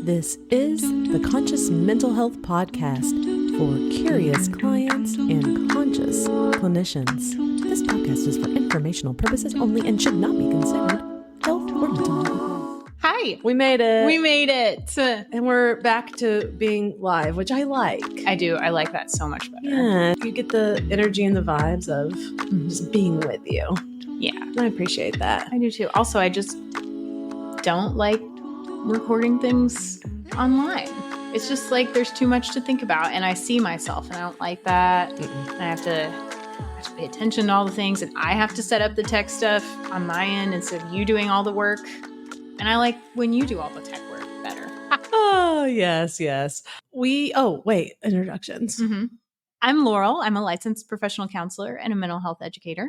This is the Conscious Mental Health Podcast for curious clients and conscious clinicians. This podcast is for informational purposes only and should not be considered health or mental health. Hi. We made it. We made it. And we're back to being live, which I like. I do. I like that so much better. Yeah. You get the energy and the vibes of just being with you. Yeah. I appreciate that. I do too. Also, I just don't like recording things online. It's just like there's too much to think about, and I see myself, and I don't like that. And I have to pay attention to all the things, and I have to set up the tech stuff on my end instead of you doing all the work. And I like when you do all the tech work better. Oh, yes. Introductions. I'm Laurel. I'm a licensed professional counselor and a mental health educator.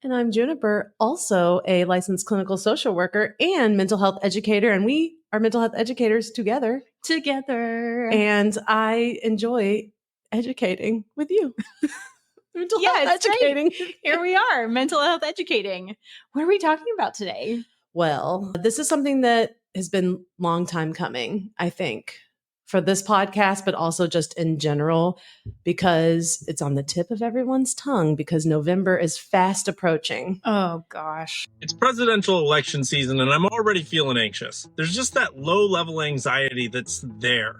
And I'm Juniper, also a licensed clinical social worker and mental health educator. And we are mental health educators together. And I enjoy educating with you. Mental health educating. Great. Here we are, mental health educating. What are we talking about today? Well, this is something that has been a long time coming, I think, for this podcast, but also just in general, because it's on the tip of everyone's tongue because November is fast approaching. Oh, gosh. It's presidential election season, and I'm already feeling anxious. There's just that low-level anxiety that's there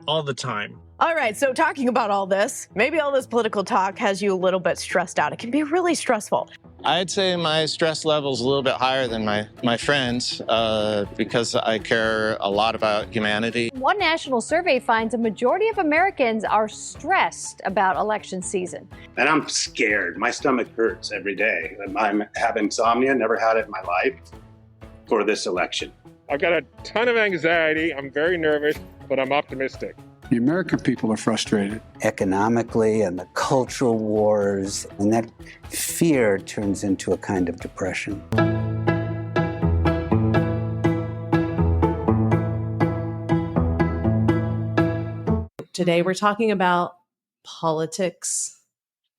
all the time. All right, so talking about all this, maybe all this political talk has you a little bit stressed out. It can be really stressful. I'd say my stress level is a little bit higher than my friends because I care a lot about humanity. One national survey finds a majority of Americans are stressed about election season. And I'm scared. My stomach hurts every day. I have insomnia, never had it in my life for this election. I've got a ton of anxiety. I'm very nervous, but I'm optimistic. The American people are frustrated. Economically and the cultural wars, and that fear turns into a kind of depression. Today we're talking about politics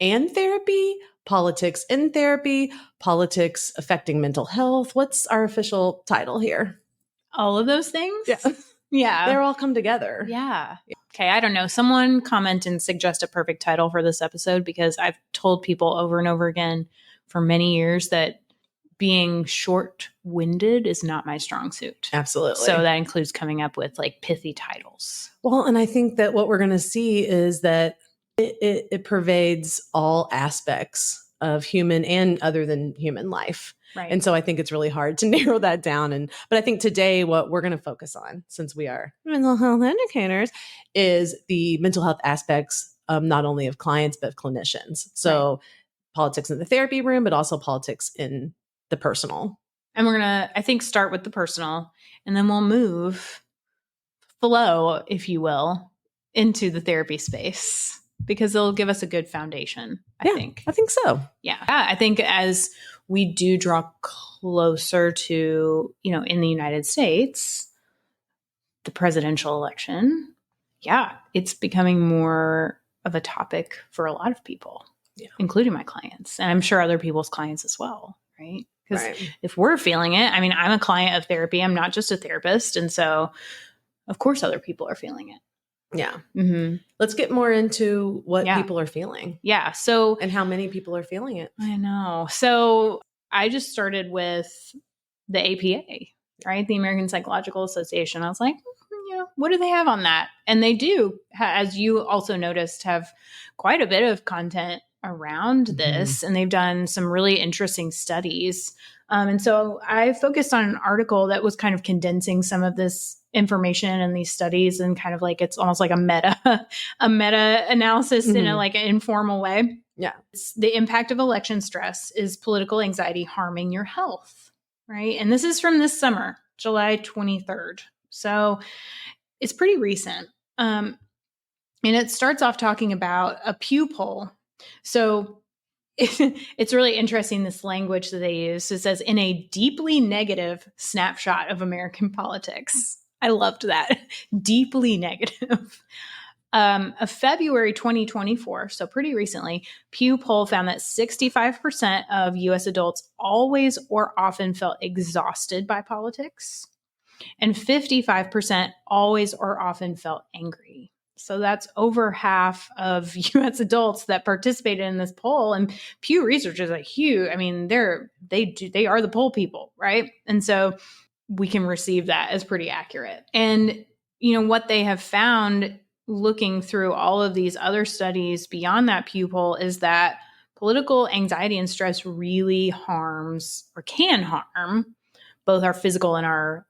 and therapy, politics in therapy, politics affecting mental health. What's our official title here? All of those things? Yeah. Yeah. They're all come together. Yeah. Okay, I don't know. Someone comment and suggest a perfect title for this episode because I've told people over and over again for many years that being short-winded is not my strong suit. Absolutely. So that includes coming up with like pithy titles. Well, and I think that what we're going to see is that it pervades all aspects of human and other than human life. Right. And so I think it's really hard to narrow that down. But I think today what we're going to focus on, since we are mental health educators, is the mental health aspects not only of clients, but of clinicians. So politics in the therapy room, but also politics in the personal. And we're going to, I think, start with the personal, and then we'll move flow, if you will, into the therapy space because it'll give us a good foundation, I think. I think so. Yeah. I think as we do draw closer to, in the United States, the presidential election, it's becoming more of a topic for a lot of people, including my clients. And I'm sure other people's clients as well, right? Because if we're feeling it, I'm a client of therapy. I'm not just a therapist. And so, of course, other people are feeling it. Yeah. Mm-hmm. Let's get more into what people are feeling. Yeah. So, and how many people are feeling it. I know. So I just started with the APA, right? The American Psychological Association. I was like, what do they have on that? And they do, as you also noticed, have quite a bit of content around this. And they've done some really interesting studies. And so I focused on an article that was kind of condensing some of this information and these studies and kind of like, it's almost like a meta analysis in a like an informal way. Yeah. It's the impact of election stress is political anxiety harming your health, right? And this is from this summer, July 23rd. So it's pretty recent. And it starts off talking about a Pew poll. So it's really interesting, this language that they use. It says, in a deeply negative snapshot of American politics. I loved that. Deeply negative. Of February 2024, so pretty recently, Pew poll found that 65% of U.S. adults always or often felt exhausted by politics. And 55% always or often felt angry. So that's over half of U.S. adults that participated in this poll. And Pew Research is a huge, I mean, they are the poll people, right? And so we can receive that as pretty accurate. And, what they have found looking through all of these other studies beyond that Pew poll is that political anxiety and stress really harms or can harm both our physical and our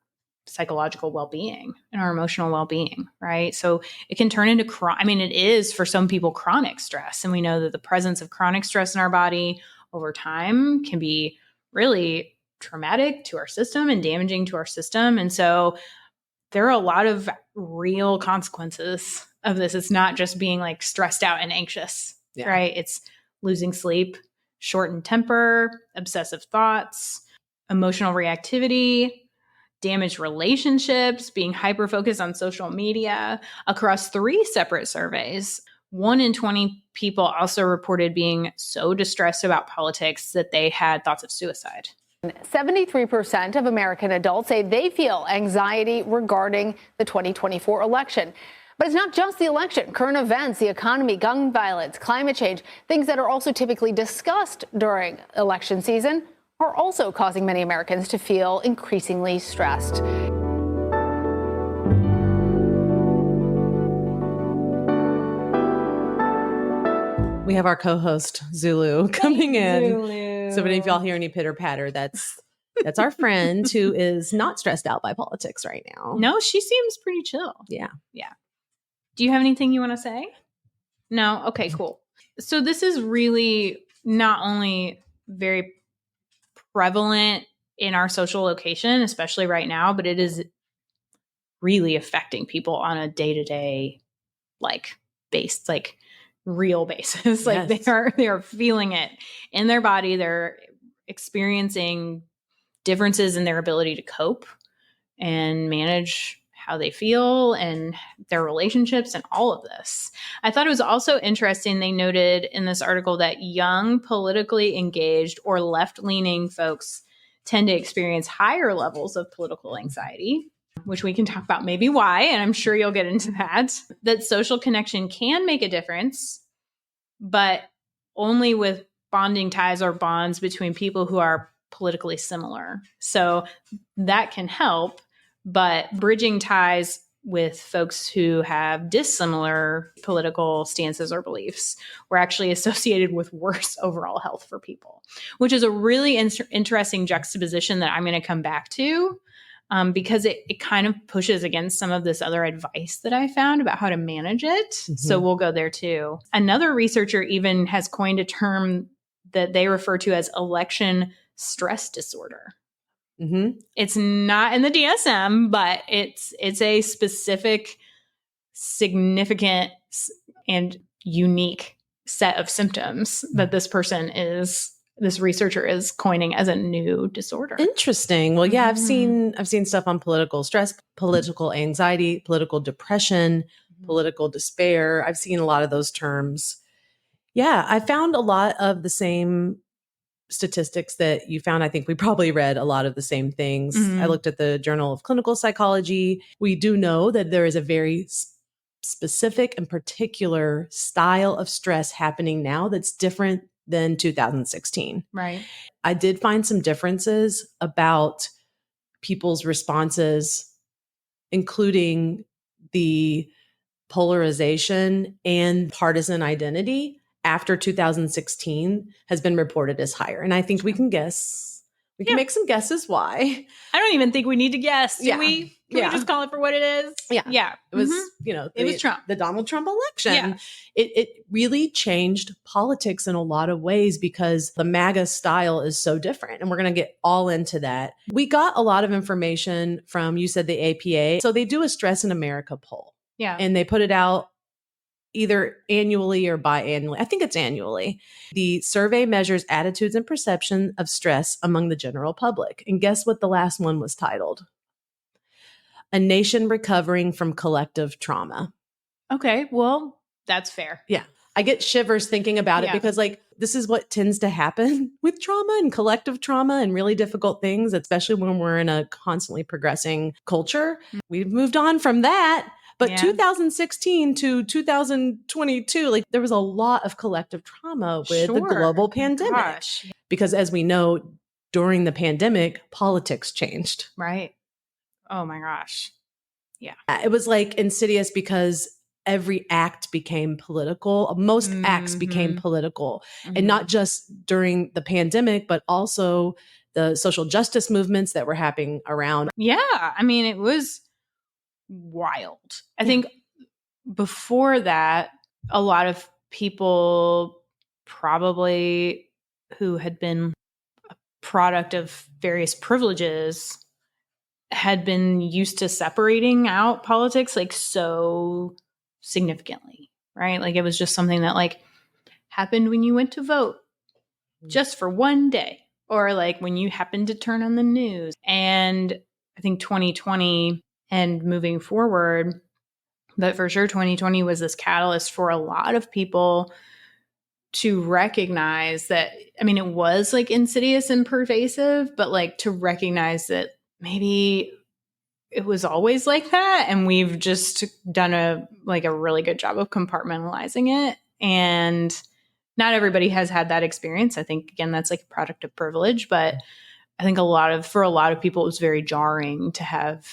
psychological well-being and our emotional well-being, right? So it can turn into it is for some people chronic stress. And we know that the presence of chronic stress in our body over time can be really traumatic to our system and damaging to our system. And so there are a lot of real consequences of this. It's not just being like stressed out and anxious, right? It's losing sleep, shortened temper, obsessive thoughts, emotional reactivity, damaged relationships, being hyper-focused on social media. Across 3 separate surveys, 1 in 20 people also reported being so distressed about politics that they had thoughts of suicide. 73% of American adults say they feel anxiety regarding the 2024 election. But it's not just the election. Current events, the economy, gun violence, climate change, things that are also typically discussed during election season are also causing many Americans to feel increasingly stressed. We have our co-host Zulu coming in. Zulu. So if any of y'all hear any pitter patter, that's our friend who is not stressed out by politics right now. No, she seems pretty chill. Yeah. Do you have anything you want to say? No? Okay, cool. So this is really not only very prevalent in our social location, especially right now, but it is really affecting people on a day-to-day real basis. Like they are feeling it in their body. They're experiencing differences in their ability to cope and manage how they feel and their relationships and all of this. I thought it was also interesting. They noted in this article that young, politically engaged or left-leaning folks tend to experience higher levels of political anxiety, which we can talk about maybe why, and I'm sure you'll get into that social connection can make a difference, but only with bonding ties or bonds between people who are politically similar. So that can help, but bridging ties with folks who have dissimilar political stances or beliefs were actually associated with worse overall health for people, which is a really interesting juxtaposition that I'm going to come back to because it kind of pushes against some of this other advice that I found about how to manage it. Mm-hmm. So we'll go there too. Another researcher even has coined a term that they refer to as election stress disorder. Mm-hmm. It's not in the DSM, but it's a specific, significant, and unique set of symptoms that this researcher is coining as a new disorder. Interesting. Well, yeah, I've seen stuff on political stress, political anxiety, political depression, political despair. I've seen a lot of those terms. Yeah, I found a lot of the same statistics that you found. I think we probably read a lot of the same things. I looked at the Journal of Clinical Psychology. We do know that there is a very specific and particular style of stress happening now that's different than 2016. Right. I did find some differences about people's responses, including the polarization and partisan identity after 2016 has been reported as higher. And I think we can guess, we can make some guesses why. I don't even think we need to guess. Do we? Can we just call it for what it is? Yeah. It was, it was Trump. The Donald Trump election. Yeah. It really changed politics in a lot of ways because the MAGA style is so different. And we're going to get all into that. We got a lot of information from, you said, the APA. So they do a Stress in America poll. Yeah. And they put it out either annually or biannually. I think it's annually. The survey measures attitudes and perception of stress among the general public. And guess what the last one was titled? A Nation Recovering from Collective Trauma. Okay, well, that's fair. Yeah. I get shivers thinking about it Yeah. because like this is what tends to happen with trauma and collective trauma and really difficult things, especially when we're in a constantly progressing culture. We've moved on from that. But Yeah. 2016 to 2022, like there was a lot of collective trauma with the global pandemic. Gosh. Because as we know, during the pandemic, politics changed. Right. Oh my gosh. Yeah. It was like insidious because every act became political. Most acts became political. And not just during the pandemic, but also the social justice movements that were happening around. Yeah. I mean, it was wild. I think before that, a lot of people probably who had been a product of various privileges had been used to separating out politics like so significantly, right? Like it was just something that like happened when you went to vote just for one day, or like when you happened to turn on the news. And I think 2020 and moving forward, but for sure 2020 was this catalyst for a lot of people to recognize that, I mean, it was like insidious and pervasive, but like to recognize that maybe it was always like that. And we've just done a really good job of compartmentalizing it. And not everybody has had that experience. I think, again, that's like a product of privilege, but I think for a lot of people, it was very jarring to have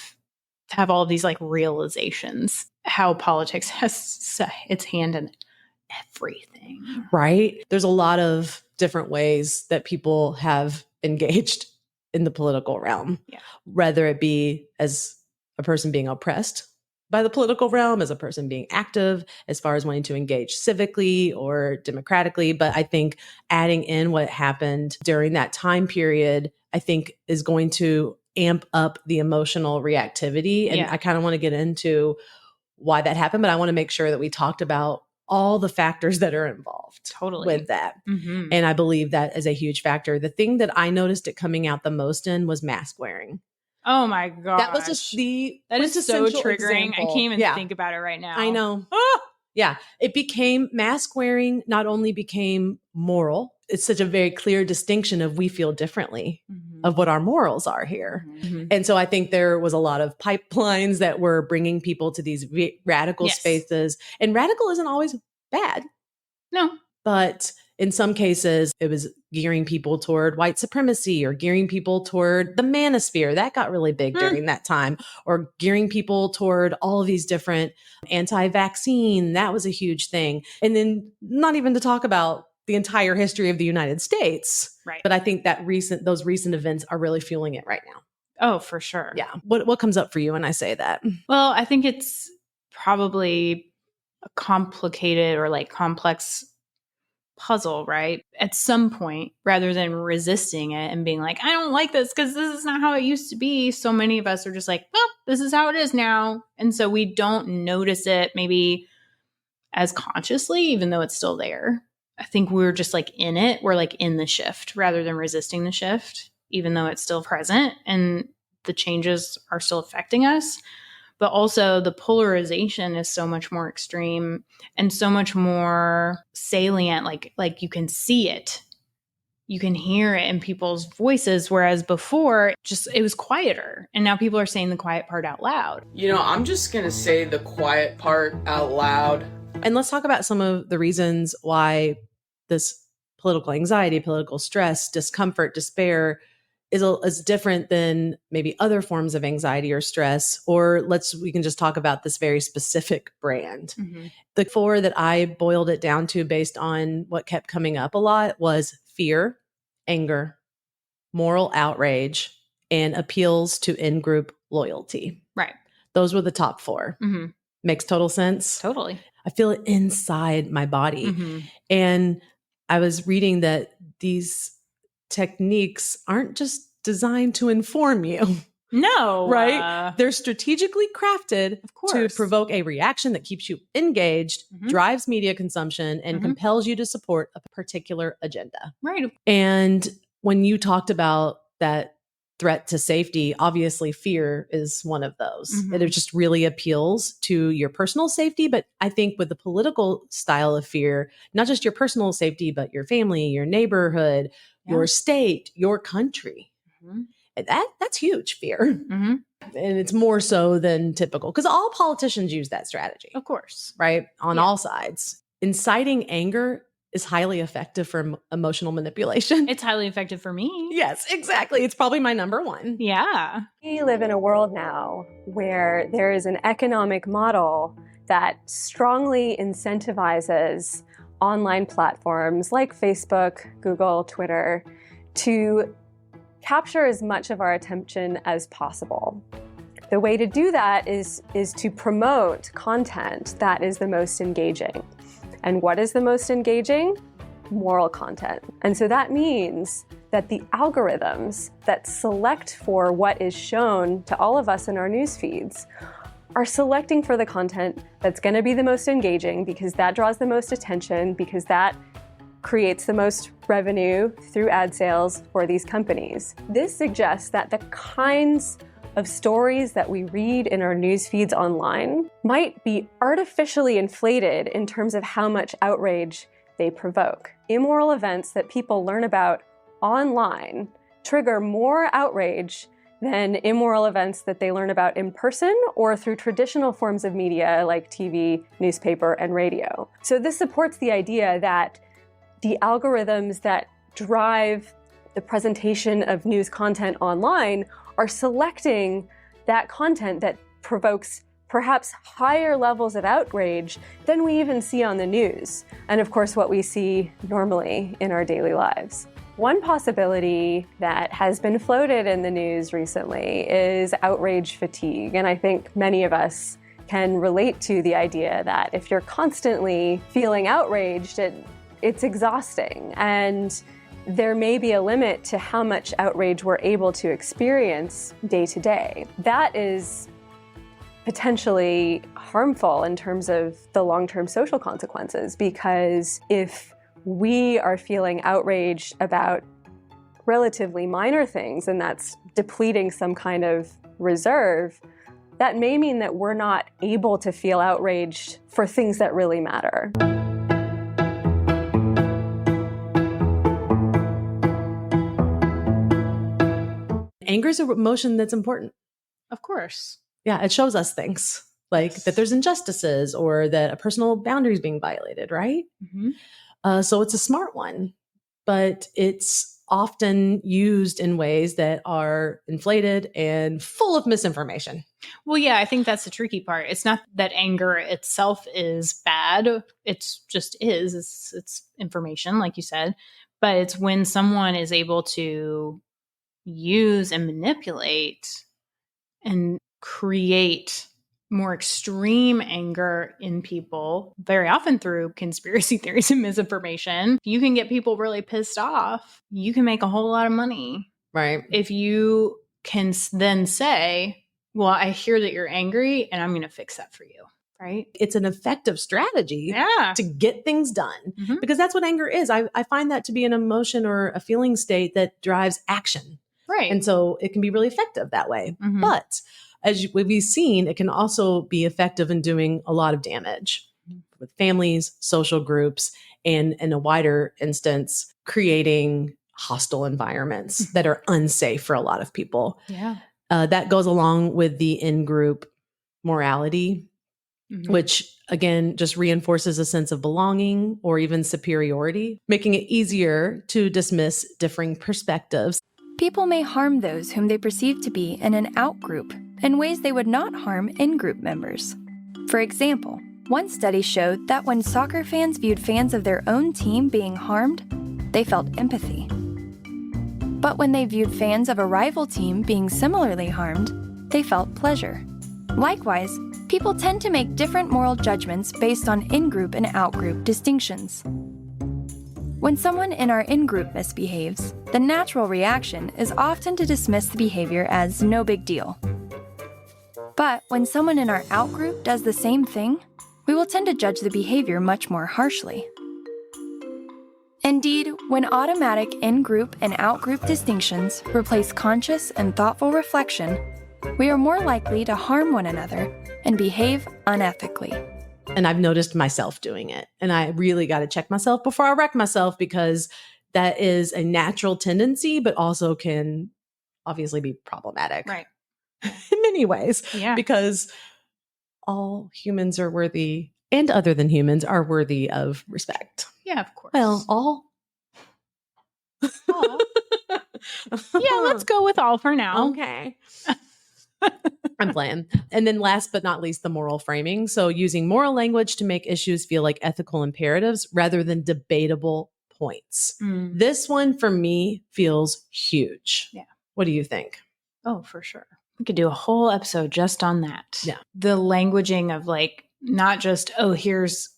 all of these like realizations, how politics has its hand in everything. Right? There's a lot of different ways that people have engaged in the political realm, whether it be as a person being oppressed by the political realm, as a person being active, as far as wanting to engage civically or democratically. But I think adding in what happened during that time period, I think is going to amp up the emotional reactivity. And I kind of want to get into why that happened, but I want to make sure that we talked about all the factors that are involved with that. And I believe that is a huge factor. The thing that I noticed it coming out the most in was mask wearing. Oh my god, that was just that is so triggering. Example. I can't even think about it right now. I know. Yeah, it became mask wearing. Not only became moral, it's such a very clear distinction of we feel differently of what our morals are here. And so I think there was a lot of pipelines that were bringing people to these radical spaces. And radical isn't always bad. No, but in some cases, it was gearing people toward white supremacy or gearing people toward the manosphere. That got really big during that time. Or gearing people toward all of these different anti-vaccine. That was a huge thing. And then not even to talk about the entire history of the United States. Right. But I think that those recent events are really fueling it right now. Oh, for sure. Yeah. What comes up for you when I say that? Well, I think it's probably a complicated or like complex puzzle, right? At some point, rather than resisting it and being like, I don't like this because this is not how it used to be. So many of us are just like, well, this is how it is now. And so we don't notice it maybe as consciously, even though it's still there. I think we're just like in it. We're like in the shift rather than resisting the shift, even though it's still present and the changes are still affecting us. But also the polarization is so much more extreme and so much more salient. Like you can see it, you can hear it in people's voices. Whereas before, it was quieter. And now people are saying the quiet part out loud. You know, I'm just going to say the quiet part out loud. And let's talk about some of the reasons why this political anxiety, political stress, discomfort, despair is different than maybe other forms of anxiety or stress. Or we can just talk about this very specific brand. The 4 that I boiled it down to based on what kept coming up a lot was fear, anger, moral outrage, and appeals to in-group loyalty. Right. Those were the top 4. Makes total sense. Totally. I feel it inside my body. And I was reading that these techniques aren't just designed to inform you. No. Right? They're strategically crafted to provoke a reaction that keeps you engaged, drives media consumption, and compels you to support a particular agenda. Right. And when you talked about that threat to safety, obviously fear is one of those. Mhm. It just really appeals to your personal safety. But I think with the political style of fear, not just your personal safety, but your family, your neighborhood, your state, your country. Mhm. That's huge fear. Mm-hmm. And it's more so than typical because all politicians use that strategy. Of course. Right? On all sides. Inciting anger is highly effective for emotional manipulation. It's highly effective for me. Yes, exactly. It's probably my number one. Yeah. We live in a world now where there is an economic model that strongly incentivizes online platforms like Facebook, Google, Twitter to capture as much of our attention as possible. The way to do that is to promote content that is the most engaging. And what is the most engaging? Moral content. And so that means that the algorithms that select for what is shown to all of us in our news feeds are selecting for the content that's going to be the most engaging because that draws the most attention, because that creates the most revenue through ad sales for these companies. This suggests that the kinds of stories that we read in our news feeds online might be artificially inflated in terms of how much outrage they provoke. Immoral events that people learn about online trigger more outrage than immoral events that they learn about in person or through traditional forms of media like TV, newspaper, and radio. So this supports the idea that the algorithms that drive the presentation of news content online are selecting that content that provokes perhaps higher levels of outrage than we even see on the news, and of course what we see normally in our daily lives. One possibility that has been floated in the news recently is outrage fatigue, and I think many of us can relate to the idea that if you're constantly feeling outraged, it's exhausting, and there may be a limit to how much outrage we're able to experience day to day. That is potentially harmful in terms of the long-term social consequences, because if we are feeling outraged about relatively minor things, and that's depleting some kind of reserve, that may mean that we're not able to feel outraged for things that really matter. Anger is an emotion that's important. Of course. Yeah, it shows us things like that there's injustices or that a personal boundary is being violated, right? Mm-hmm. So it's a smart one, but it's often used in ways that are inflated and full of misinformation. Well, yeah, I think that's the tricky part. It's not that anger itself is bad. It's just is. It's information, like you said. But it's when someone is able to use and manipulate and create more extreme anger in people, very often through conspiracy theories and misinformation. You can get people really pissed off. You can make a whole lot of money. Right. If you can then say, well, I hear that you're angry and I'm going to fix that for you. Right. It's an effective strategy to get things done because that's what anger is. I find that to be an emotion or a feeling state that drives action. Right. And so it can be really effective that way. But as we've seen, it can also be effective in doing a lot of damage with families, social groups, and in a wider instance, creating hostile environments that are unsafe for a lot of people. Yeah. That goes along with the in-group morality, which again just reinforces a sense of belonging or even superiority, making it easier to dismiss differing perspectives. People may harm those whom they perceive to be in an out-group in ways they would not harm in-group members. For example, one study showed that when soccer fans viewed fans of their own team being harmed, they felt empathy. But when they viewed fans of a rival team being similarly harmed, they felt pleasure. Likewise, people tend to make different moral judgments based on in-group and out-group distinctions. When someone in our in-group misbehaves, the natural reaction is often to dismiss the behavior as no big deal. But when someone in our out-group does the same thing, we will tend to judge the behavior much more harshly. Indeed, when automatic in-group and out-group distinctions replace conscious and thoughtful reflection, we are more likely to harm one another and behave unethically. And I've noticed myself doing it. And I really got to check myself before I wreck myself, because that is a natural tendency, but also can obviously be problematic. Right. In many ways. Yeah. Because all humans are worthy, and other than humans are worthy of respect. Yeah, of course. Well, all. Yeah, let's go with all for now. Okay. I'm playing. And then last but not least, the moral framing. So using moral language to make issues feel like ethical imperatives rather than debatable points. This one for me feels huge. Yeah. What do you think? Oh, for sure. We could do a whole episode just on that. Yeah. The languaging of like, not just, oh, here's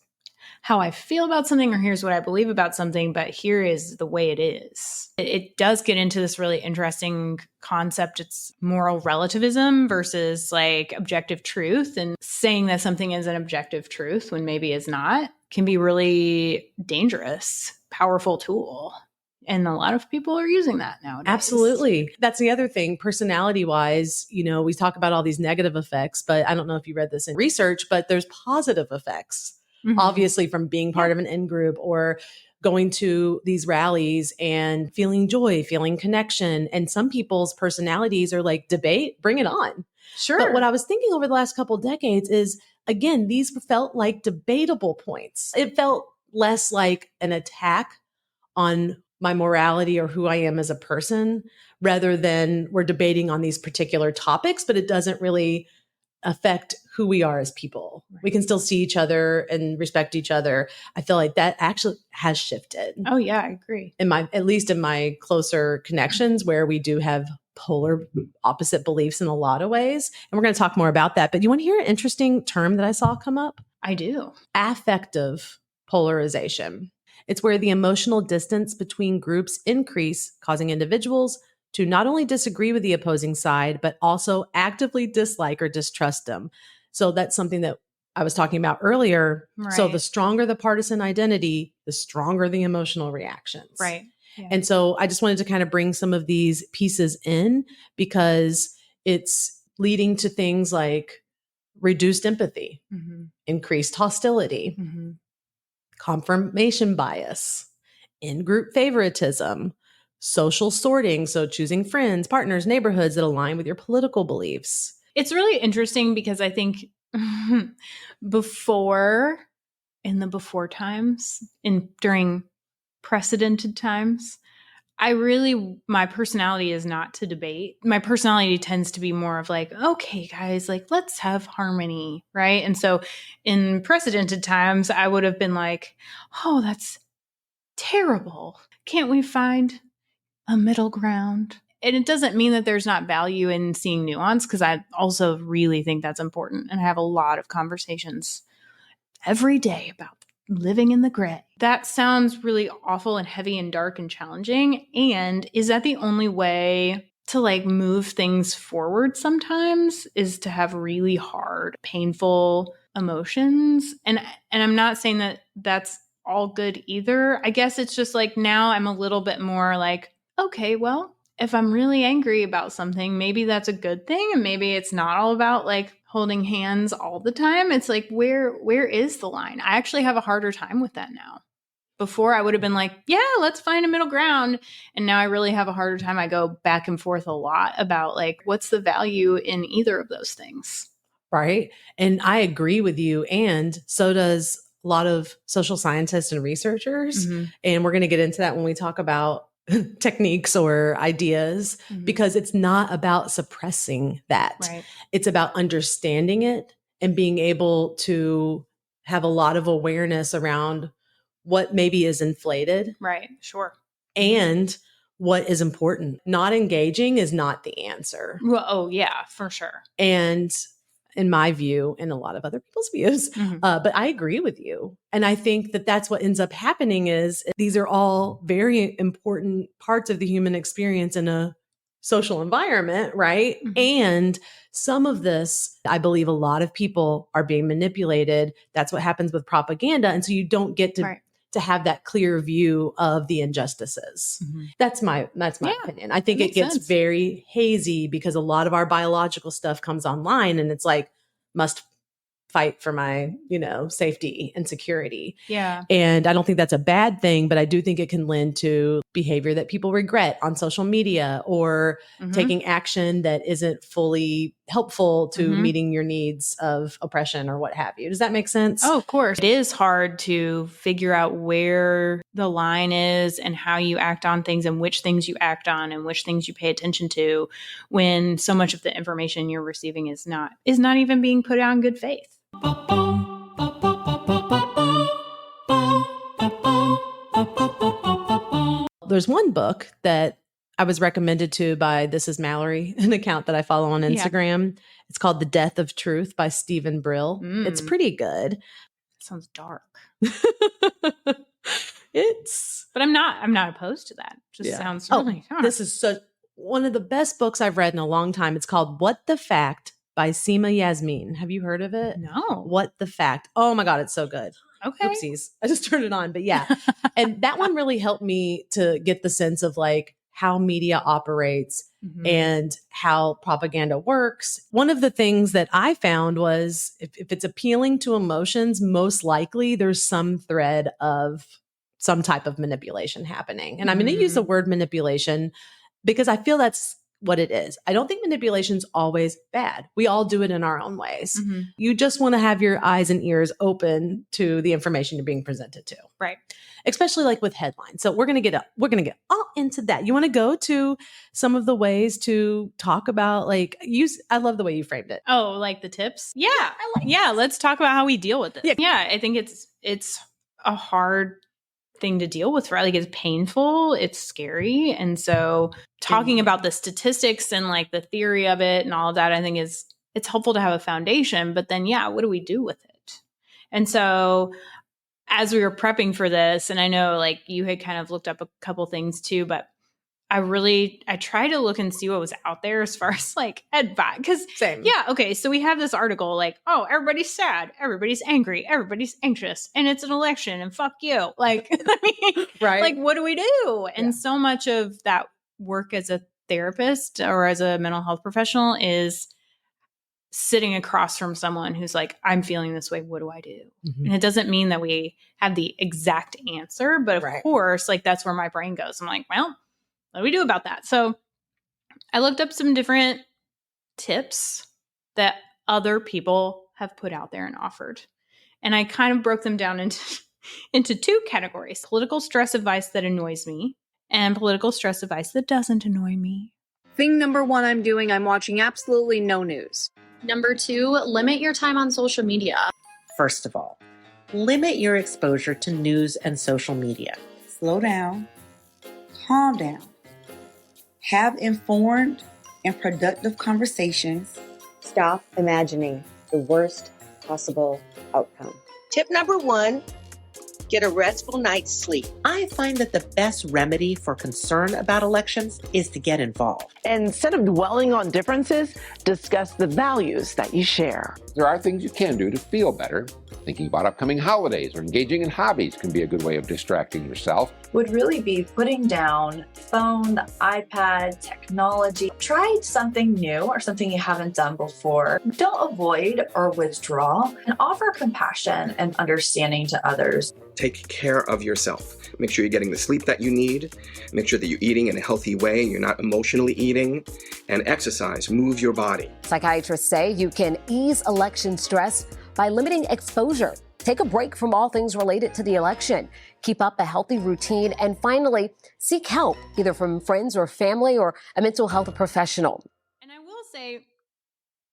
how I feel about something or here's what I believe about something, but here is the way it is. It does get into this really interesting concept. It's moral relativism versus like objective truth, and saying that something is an objective truth when maybe it's not can be really dangerous, powerful tool. And a lot of people are using that nowadays. Absolutely. That's the other thing. Personality wise, we talk about all these negative effects, but I don't know if you read this in research, but there's positive effects, obviously, from being part of an in-group or going to these rallies and feeling joy, feeling connection. And some people's personalities are like, debate, bring it on. Sure. But what I was thinking over the last couple of decades is, again, these felt like debatable points. It felt less like an attack on my morality or who I am as a person, rather than we're debating on these particular topics, but it doesn't really affect who we are as people. Right. We can still see each other and respect each other. I feel like that actually has shifted. Oh yeah, I agree. At least in my closer connections, where we do have polar opposite beliefs in a lot of ways. And we're going to talk more about that. But you want to hear an interesting term that I saw come up? I do. Affective polarization. It's where the emotional distance between groups increase, causing individuals to not only disagree with the opposing side, but also actively dislike or distrust them. So that's something that I was talking about earlier. Right. So the stronger the partisan identity, the stronger the emotional reactions. Right. Yeah. And so I just wanted to kind of bring some of these pieces in, because it's leading to things like reduced empathy, increased hostility, confirmation bias, in-group favoritism, social sorting, so choosing friends, partners, neighborhoods that align with your political beliefs. It's really interesting because I think before times, during precedented times, my personality is not to debate. My personality tends to be more of like, okay, guys, like, let's have harmony, right? And so in precedented times, I would have been like, oh, that's terrible. Can't we find a middle ground? And it doesn't mean that there's not value in seeing nuance, because I also really think that's important. And I have a lot of conversations every day about living in the gray. That sounds really awful and heavy and dark and challenging. And is that the only way to like move things forward sometimes, is to have really hard, painful emotions? And I'm not saying that that's all good either. I guess it's just like, now I'm a little bit more like, okay, well, if I'm really angry about something, maybe that's a good thing. And maybe it's not all about like holding hands all the time. It's like, where is the line? I actually have a harder time with that now. Before I would have been like, yeah, let's find a middle ground. And now I really have a harder time. I go back and forth a lot about like, what's the value in either of those things? Right. And I agree with you. And so does a lot of social scientists and researchers. And we're going to get into that when we talk about techniques or ideas, because it's not about suppressing that. Right. It's about understanding it and being able to have a lot of awareness around what maybe is inflated. Right. Sure. And what is important. Not engaging is not the answer. Well, oh yeah, for sure. And in my view, and a lot of other people's views, but I agree with you. And I think that that's what ends up happening is these are all very important parts of the human experience in a social environment, right? And some of this, I believe a lot of people are being manipulated. That's what happens with propaganda. And so you don't get to to have that clear view of the injustices. That's my opinion. I think it gets very hazy because a lot of our biological stuff comes online and it's like, must fight for my, safety and security. Yeah. And I don't think that's a bad thing, but I do think it can lend to behavior that people regret on social media or taking action that isn't fully helpful to meeting your needs of oppression or what have you. Does that make sense? Oh, of course. It is hard to figure out where the line is and how you act on things and which things you act on and which things you pay attention to when so much of the information you're receiving is not even being put out in good faith. There's one book that I was recommended to by This Is Mallory, an account that I follow on Instagram. Yeah. It's called The Death of Truth by Stephen Brill. It's pretty good. Sounds dark. But I'm not opposed to that. Just sounds really dark. This is one of the best books I've read in a long time. It's called What the Fact by Seema Yasmin. Have you heard of it? No. What the Fact? Oh my God, it's so good. Okay. Oopsies. I just turned it on, but yeah. And that one really helped me to get the sense of like how media operates and how propaganda works. One of the things that I found was if it's appealing to emotions, most likely there's some thread of some type of manipulation happening. And I'm going to use the word manipulation because I feel that's what it is. I don't think manipulation's always bad. We all do it in our own ways. You just want to have your eyes and ears open to the information you're being presented to. Right. Especially like with headlines. So we're going to get all into that. You want to go to some of the ways to talk about I love the way you framed it. Oh, like the tips? Yeah. Let's talk about how we deal with it. Yeah, I think it's a hard thing to deal with, right? Like it's painful, it's scary. And so talking about the statistics and like the theory of it and all of that, I think it's helpful to have a foundation, but then what do we do with it? And so as we were prepping for this, and I know like you had kind of looked up a couple things too, but I try to look and see what was out there as far as like advice. Because okay, so we have this article like, oh, everybody's sad, everybody's angry, everybody's anxious, and it's an election, and fuck you. Like, I mean, right? Like, what do we do? And so much of that work as a therapist or as a mental health professional is sitting across from someone who's like, I'm feeling this way. What do I do? And it doesn't mean that we have the exact answer, but of course, like that's where my brain goes. I'm like, well, what do we do about that? So I looked up some different tips that other people have put out there and offered. And I kind of broke them down into two categories: political stress advice that annoys me and political stress advice that doesn't annoy me. Thing number one I'm watching absolutely no news. Number 2, limit your time on social media. First of all, limit your exposure to news and social media. Slow down, calm down. Have informed and productive conversations. Stop imagining the worst possible outcome. Tip number 1, get a restful night's sleep. I find that the best remedy for concern about elections is to get involved. Instead of dwelling on differences, discuss the values that you share. There are things you can do to feel better. Thinking about upcoming holidays or engaging in hobbies can be a good way of distracting yourself. Would really be putting down phone, the iPad, technology. Try something new or something you haven't done before. Don't avoid or withdraw, and offer compassion and understanding to others. Take care of yourself. Make sure you're getting the sleep that you need. Make sure that you're eating in a healthy way. You're not emotionally eating. And exercise. Move your body. Psychiatrists say you can ease election stress by limiting exposure. Take a break from all things related to the election. Keep up a healthy routine. And finally, seek help, either from friends or family or a mental health professional. And I will say,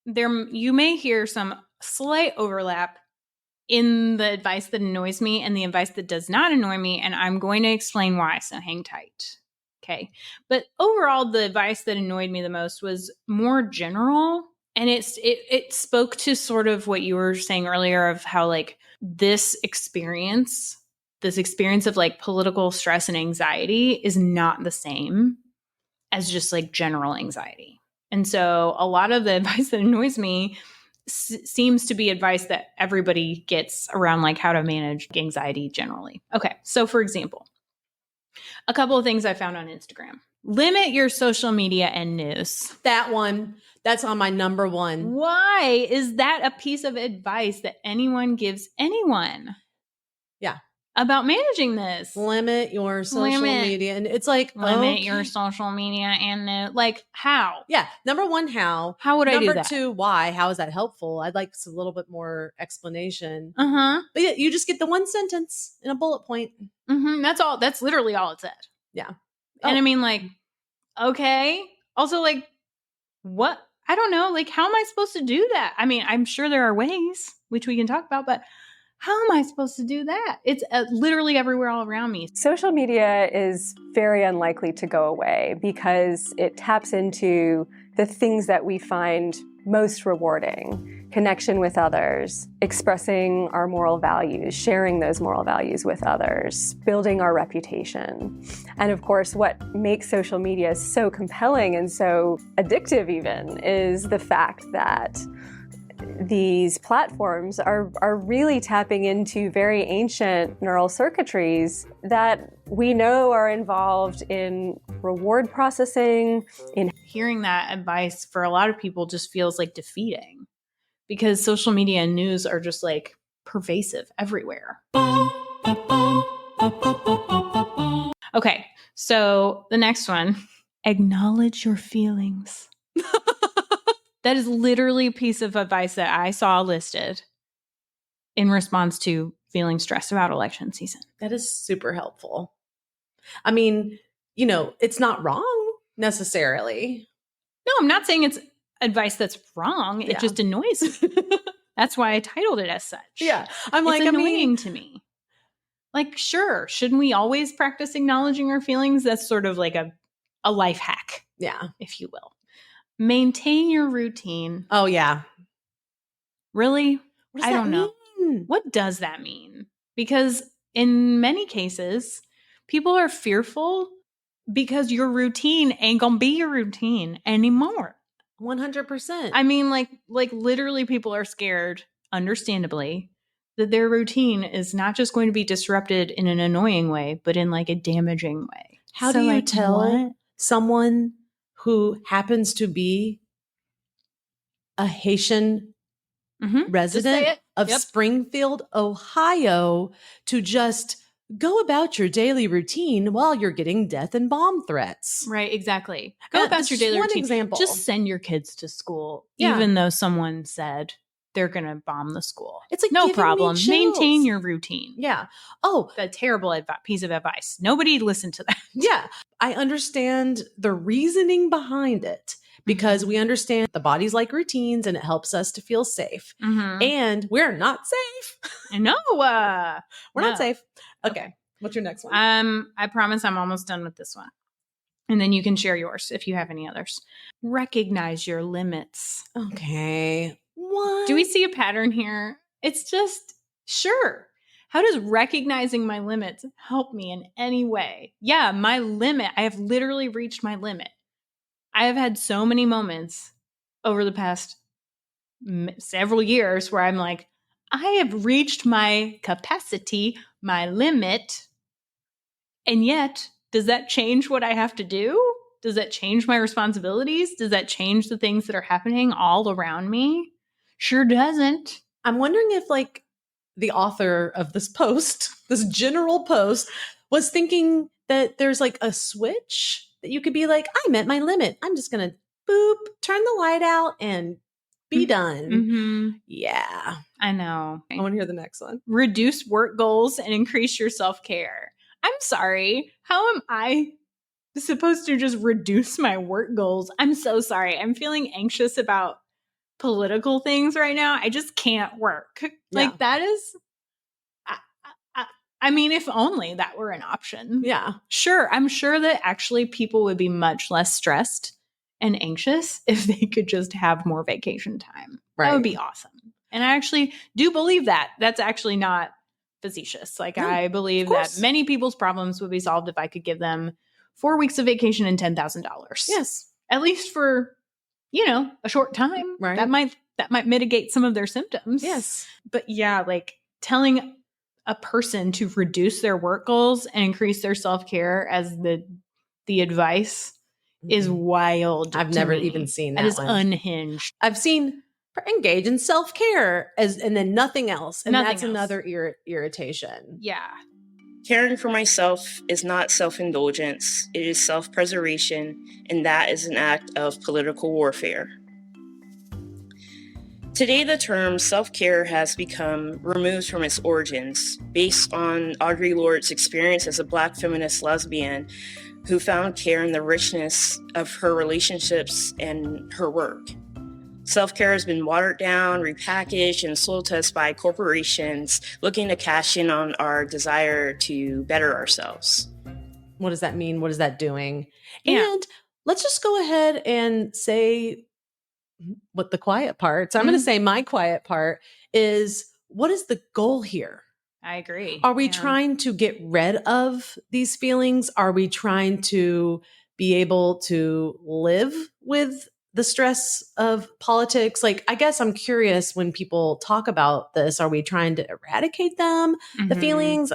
you may hear some slight overlap in the advice that annoys me and the advice that does not annoy me. And I'm going to explain why, so hang tight. Okay. But overall, the advice that annoyed me the most was more general. And it spoke to sort of what you were saying earlier of how like this experience of like political stress and anxiety is not the same as just like general anxiety. And so a lot of the advice that annoys me seems to be advice that everybody gets around like how to manage anxiety generally. Okay. So for example, a couple of things I found on Instagram. Limit your social media and news. That one, that's on my number one. Why is that a piece of advice that anyone gives anyone? Yeah. About managing this. Limit your social media. And it's like, limit your social media and like how? Yeah. Number one, how? How would I do that? Number two, why? How is that helpful? I'd like a little bit more explanation. Uh-huh. But yeah, you just get the one sentence in a bullet point. Mm-hmm. That's all. That's literally all it said. Yeah. And I mean, like, okay. Also, like, what? I don't know. Like, how am I supposed to do that? I mean, I'm sure there are ways, which we can talk about, but how am I supposed to do that? It's literally everywhere all around me. Social media is very unlikely to go away because it taps into the things that we find most rewarding: connection with others, expressing our moral values, sharing those moral values with others, building our reputation. And of course, what makes social media so compelling and so addictive even is the fact that these platforms are really tapping into very ancient neural circuitries that we know are involved in reward processing. Hearing that advice for a lot of people just feels like defeating because social media and news are just like pervasive everywhere. Okay, so the next one, acknowledge your feelings. That is literally a piece of advice that I saw listed in response to feeling stressed about election season. That is super helpful. I mean, it's not wrong necessarily. No, I'm not saying it's advice that's wrong. It just annoys me. That's why I titled it as such. Yeah. It's annoying to me. Like, sure, shouldn't we always practice acknowledging our feelings? That's sort of like a life hack. Yeah. If you will. Maintain your routine. Oh, yeah. Really? I don't know. What does that mean? Because in many cases, people are fearful because your routine ain't gonna be your routine anymore. 100%. I mean, like literally people are scared, understandably, that their routine is not just going to be disrupted in an annoying way, but in like a damaging way. How do you tell someone who happens to be a Haitian resident of Springfield, Ohio, to just go about your daily routine while you're getting death and bomb threats? Right, exactly. Go about your daily routine. Example. Just send your kids to school, even though someone said they're going to bomb the school. It's like, no problem. Maintain your routine. Yeah. Oh, a terrible piece of advice. Nobody listened to that. Yeah. I understand the reasoning behind it because we understand the body's like routines and it helps us to feel safe. And we're not safe. No. We're not safe. Okay. What's your next one? I promise I'm almost done with this one. And then you can share yours if you have any others. Recognize your limits. Okay. What? Do we see a pattern here? It's just, sure. How does recognizing my limits help me in any way? Yeah, my limit. I have literally reached my limit. I have had so many moments over the past several years where I'm like, I have reached my capacity, my limit. And yet, does that change what I have to do? Does that change my responsibilities? Does that change the things that are happening all around me? Sure doesn't. I'm wondering if like the author of this post, this general post, was thinking that there's like a switch that you could be like, I met my limit. I'm just going to boop, turn the light out and be done. Yeah. I know. I want to hear the next one. Reduce work goals and increase your self-care. I'm sorry. How am I supposed to just reduce my work goals? I'm so sorry. I'm feeling anxious about political things right now. I just can't work. Like that is, I mean, if only that were an option. Yeah. Sure. I'm sure that actually people would be much less stressed and anxious if they could just have more vacation time. Right. That would be awesome. And I actually do believe that. That's actually not facetious. Like I believe that many people's problems would be solved if I could give them 4 weeks of vacation and $10,000. Yes. At least for, a short time. Right. That that might mitigate some of their symptoms. Yes. But yeah, like telling a person to reduce their work goals and increase their self-care as the advice is wild. I've to never me. even seen that It is one. unhinged. I've seen engage in self-care and then nothing else. And Nothing that's else. another irritation. Yeah. Caring for myself is not self-indulgence, it is self-preservation, and that is an act of political warfare. Today, the term self-care has become removed from its origins, based on Audre Lorde's experience as a Black feminist lesbian who found care in the richness of her relationships and her work. Self-care has been watered down, repackaged, and sold to us by corporations looking to cash in on our desire to better ourselves. What does that mean? What is that doing? Yeah. And let's just go ahead and say what the quiet part. So I'm going to say my quiet part is, what is the goal here? I agree. Are we trying to get rid of these feelings? Are we trying to be able to live with the stress of politics? Like, I guess I'm curious when people talk about this, are we trying to eradicate them, the feelings?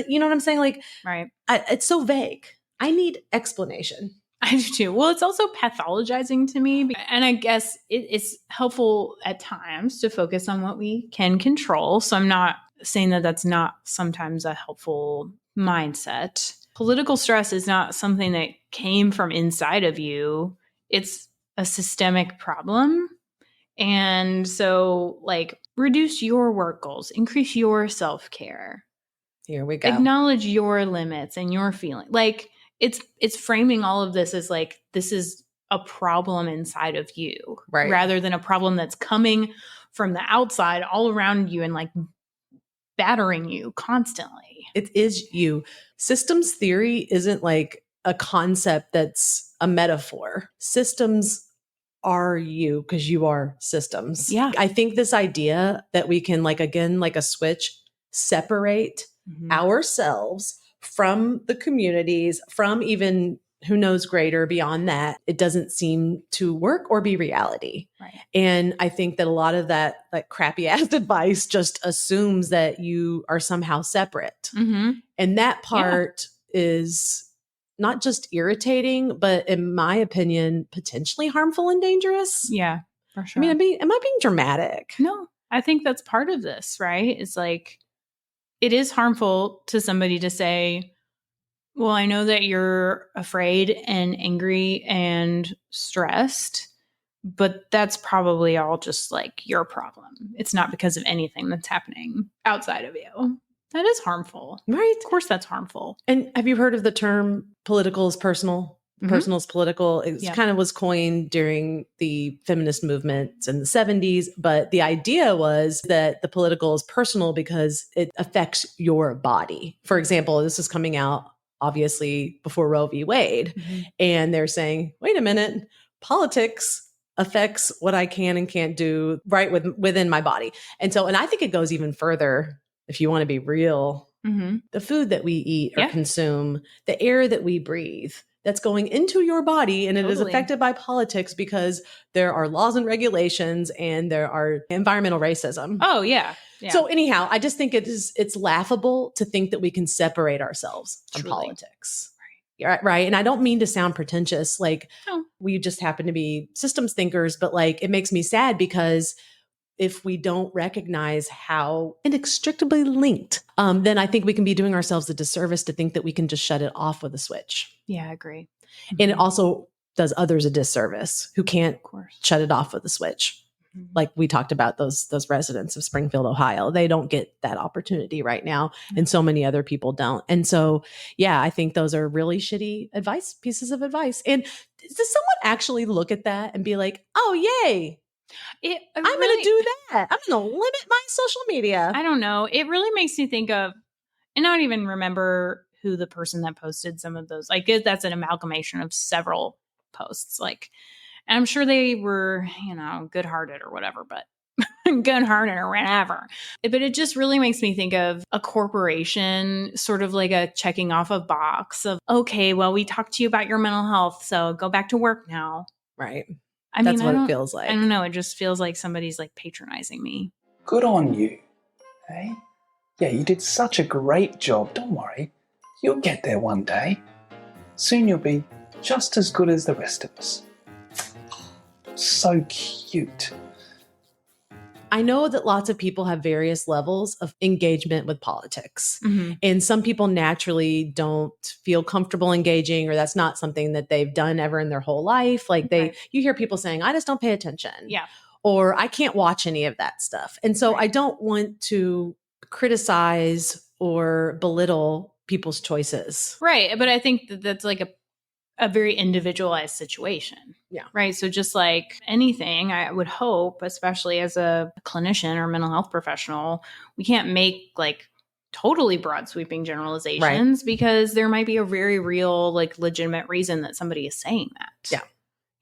You know what I'm saying? Like, right. It's so vague. I need explanation. I do too. Well, it's also pathologizing to me. And I guess it's helpful at times to focus on what we can control. So I'm not saying that that's not sometimes a helpful mindset. Political stress is not something that came from inside of you. It's a systemic problem. And so, like, reduce your work goals, increase your self-care. Here we go. Acknowledge your limits and your feeling. Like, it's framing all of this as like, this is a problem inside of you, right? Rather than a problem that's coming from the outside all around you and like battering you constantly. It is you. Systems theory isn't like a concept that's a metaphor. Systems are you because you are systems. Yeah. I think this idea that we can, like, again, like a switch, separate ourselves from the communities, from even who knows greater beyond that, it doesn't seem to work or be reality. Right. And I think that a lot of that, like, crappy ass advice just assumes that you are somehow separate. And that part is not just irritating, but in my opinion, potentially harmful and dangerous. Yeah, for sure. I mean, am I being dramatic? No, I think that's part of this, right? It's like, it is harmful to somebody to say, well, I know that you're afraid and angry and stressed, but that's probably all just like your problem. It's not because of anything that's happening outside of you. That is harmful. Right. Of course that's harmful. And have you heard of the term political is personal? Personal is political. It kind of was coined during the feminist movement in the 70s. But the idea was that the political is personal because it affects your body. For example, this is coming out obviously before Roe v. Wade. And they're saying, wait a minute, politics affects what I can and can't do right within my body. And I think it goes even further. If you want to be real, the food that we eat or consume, the air that we breathe, that's going into your body, and it is affected by politics because there are laws and regulations and there are environmental racism. Oh, yeah. So anyhow, I just think it's laughable to think that we can separate ourselves from politics. Right. And I don't mean to sound pretentious, like we just happen to be systems thinkers, but like it makes me sad because if we don't recognize how inextricably linked, then I think we can be doing ourselves a disservice to think that we can just shut it off with a switch. Yeah, I agree. And it also does others a disservice who can't shut it off with a switch. Like we talked about those residents of Springfield, Ohio. They don't get that opportunity right now. And so many other people don't. And so, yeah, I think those are really shitty pieces of advice. And does someone actually look at that and be like, oh, yay, I'm going to do that. I'm going to limit my social media. I don't know. It really makes me think of, and I don't even remember who the person that posted some of those, like that's an amalgamation of several posts. Like, and I'm sure they were, good-hearted or whatever, but good-hearted or whatever. But it just really makes me think of a corporation, sort of like a checking off a box of, okay, well, we talked to you about your mental health, so go back to work now. Right. That's what it feels like. I don't know. It just feels like somebody's like patronizing me. Good on you. Hey? Yeah, you did such a great job. Don't worry. You'll get there one day. Soon you'll be just as good as the rest of us. So cute. I know that lots of people have various levels of engagement with politics. And some people naturally don't feel comfortable engaging, or that's not something that they've done ever in their whole life. Like you hear people saying, I just don't pay attention. Yeah. Or I can't watch any of that stuff. And so I don't want to criticize or belittle people's choices. Right. But I think that that's like a very individualized situation. Yeah. Right. So just like anything, I would hope, especially as a clinician or mental health professional, we can't make like totally broad sweeping generalizations because there might be a very real, like legitimate reason that somebody is saying that. Yeah.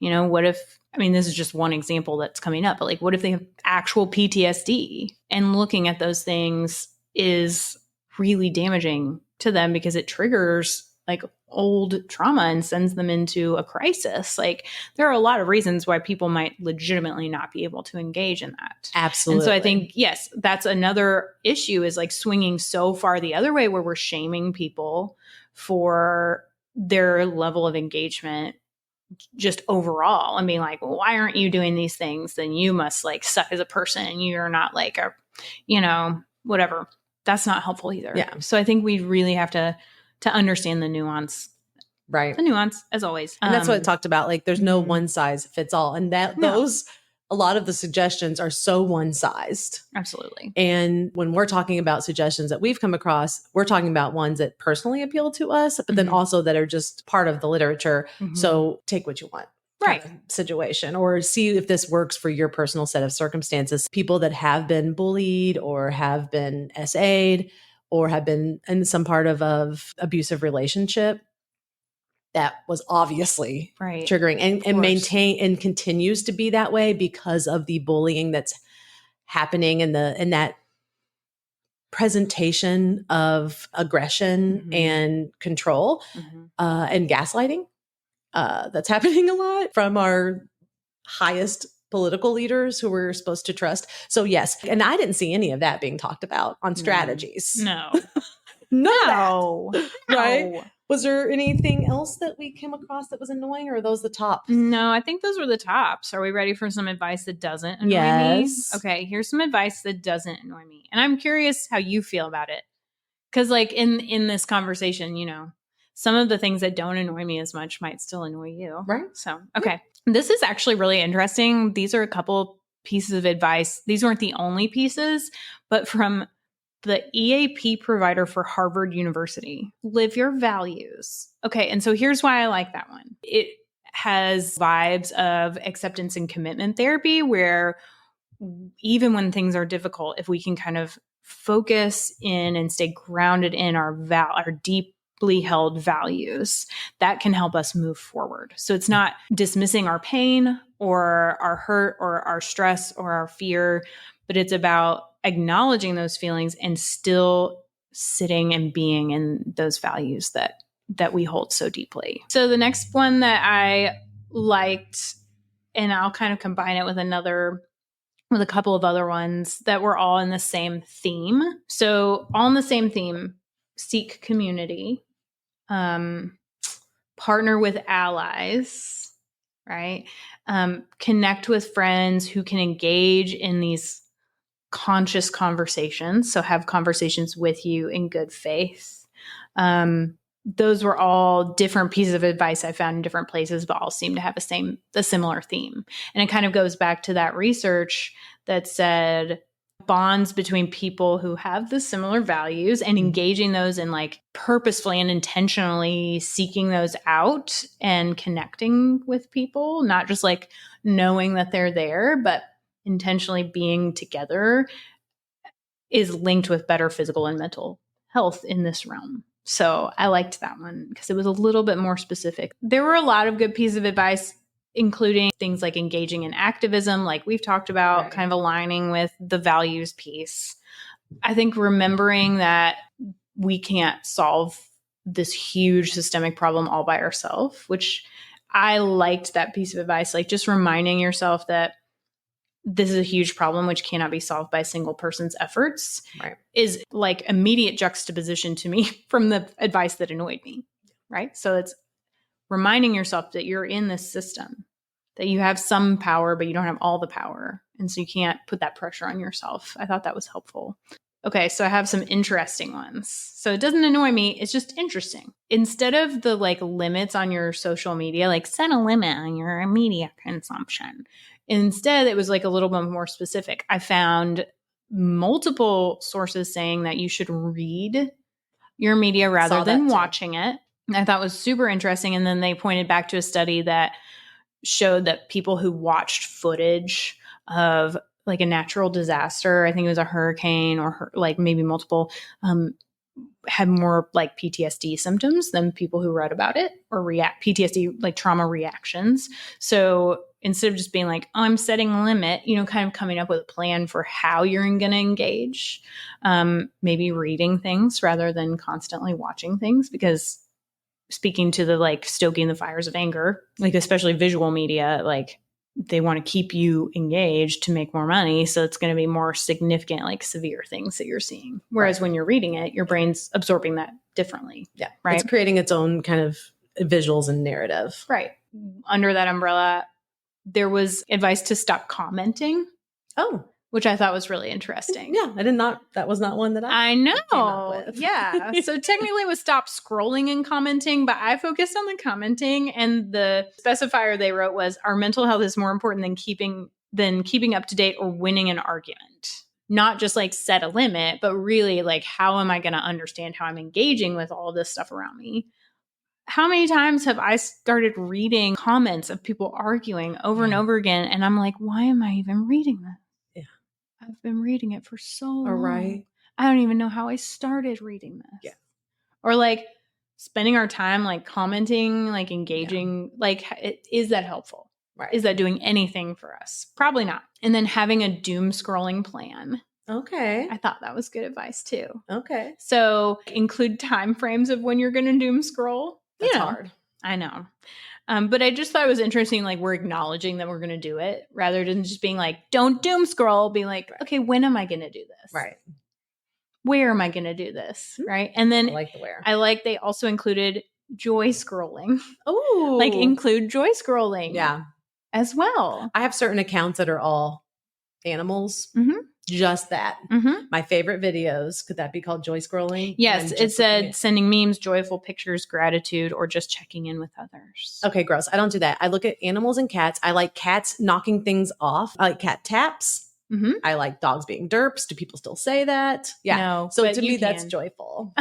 You know, what if, I mean, this is just one example that's coming up, but like, what if they have actual PTSD and looking at those things is really damaging to them because it triggers like old trauma and sends them into a crisis. Like there are a lot of reasons why people might legitimately not be able to engage in that. Absolutely. And so I think, yes, that's another issue is like swinging so far the other way where we're shaming people for their level of engagement just overall and being like, well, why aren't you doing these things? Then you must like suck as a person and you're not like a, you know, whatever. That's not helpful either. Yeah. So I think we really have to understand the nuance. Right. The nuance, as always. And that's what it talked about. Like there's no one size fits all. And that a lot of the suggestions are so one-sized. Absolutely. And when we're talking about suggestions that we've come across, we're talking about ones that personally appeal to us, but then also that are just part of the literature. So take what you want. Right. Kind of situation, or see if this works for your personal set of circumstances. People that have been bullied or have been SA'd or have been in some part of abusive relationship that was obviously triggering and maintain and continues to be that way because of the bullying that's happening in that presentation of aggression and control and gaslighting that's happening a lot from our highest political leaders who we're supposed to trust. So yes, and I didn't see any of that being talked about on strategies. No. No. Right? Was there anything else that we came across that was annoying, or are those the top? No, I think those were the tops. Are we ready for some advice that doesn't annoy Yes. me? Okay, here's some advice that doesn't annoy me. And I'm curious how you feel about it. Because like in this conversation, you know, some of the things that don't annoy me as much might still annoy you. Right. So, okay. This is actually really interesting. These are a couple pieces of advice. These weren't the only pieces, but from the EAP provider for Harvard University. Live your values. Okay, and so here's why I like that one. It has vibes of acceptance and commitment therapy where even when things are difficult, if we can kind of focus in and stay grounded in our deeply held values, that can help us move forward. So it's not dismissing our pain or our hurt or our stress or our fear, but it's about acknowledging those feelings and still sitting and being in those values that we hold so deeply. So the next one that I liked, and I'll kind of combine it with a couple of other ones that were all in the same theme. So all in the same theme: seek community, partner with allies, right? Connect with friends who can engage in these conscious conversations. So have conversations with you in good faith. Those were all different pieces of advice I found in different places, but all seem to have a similar theme. And it kind of goes back to that research that said bonds between people who have the similar values and engaging those and like purposefully and intentionally seeking those out and connecting with people, not just like knowing that they're there, but intentionally being together, is linked with better physical and mental health in this realm. So I liked that one because it was a little bit more specific. There were a lot of good pieces of advice, including things like engaging in activism, like we've talked about, kind of aligning with the values piece. I think remembering that we can't solve this huge systemic problem all by ourselves, which I liked that piece of advice, like just reminding yourself that this is a huge problem which cannot be solved by a single person's efforts, right, is like immediate juxtaposition to me from the advice that annoyed me, right? So it's reminding yourself that you're in this system, that you have some power, but you don't have all the power. And so you can't put that pressure on yourself. I thought that was helpful. Okay, so I have some interesting ones. So it doesn't annoy me, it's just interesting. Instead of the like limits on your social media, like set a limit on your media consumption. Instead, it was like a little bit more specific. I found multiple sources saying that you should read your media rather than watching it. I thought was super interesting. And then they pointed back to a study that showed that people who watched footage of like a natural disaster, I think it was a hurricane or like maybe multiple, had more like PTSD symptoms than people who read about it or react PTSD, like trauma reactions. So instead of just being like, oh, I'm setting a limit, you know, kind of coming up with a plan for how you're going to engage, maybe reading things rather than constantly watching things, because speaking to the like stoking the fires of anger, like especially visual media, like they want to keep you engaged to make more money. So it's going to be more significant, like severe things that you're seeing. Whereas when you're reading it, your brain's absorbing that differently. Yeah. Right. It's creating its own kind of visuals and narrative. Right. Under that umbrella, there was advice to stop commenting. Oh, which I thought was really interesting. Yeah, that was not one that I know. Came up with. Yeah. So technically it was stop scrolling and commenting, but I focused on the commenting, and the specifier they wrote was our mental health is more important than keeping up to date or winning an argument. Not just like set a limit, but really like, how am I going to understand how I'm engaging with all this stuff around me? How many times have I started reading comments of people arguing over and over again? And I'm like, why am I even reading this? I've been reading it for so long. All right. I don't even know how I started reading this. Yeah. Or like spending our time like commenting, like engaging, like is that helpful? Right. Is that doing anything for us? Probably not. And then having a doom scrolling plan. Okay. I thought that was good advice too. Okay. So include time frames of when you're going to doom scroll. That's hard. I know. But I just thought it was interesting, like we're acknowledging that we're going to do it rather than just being like, don't doom scroll, being like, okay, when am I going to do this? Right. Where am I going to do this? Right. And then I like the where. I like they also included joy scrolling. Oh, like include joy scrolling. Yeah. As well. I have certain accounts that are all animals. Mm-hmm. Just that. Mm-hmm. My favorite videos. Could that be called joy scrolling? Yes. It said sending memes, joyful pictures, gratitude, or just checking in with others. Okay, gross. I don't do that. I look at animals and cats. I like cats knocking things off. I like cat taps. Mm-hmm. I like dogs being derps. Do people still say that? Yeah. No, so to me, that's joyful.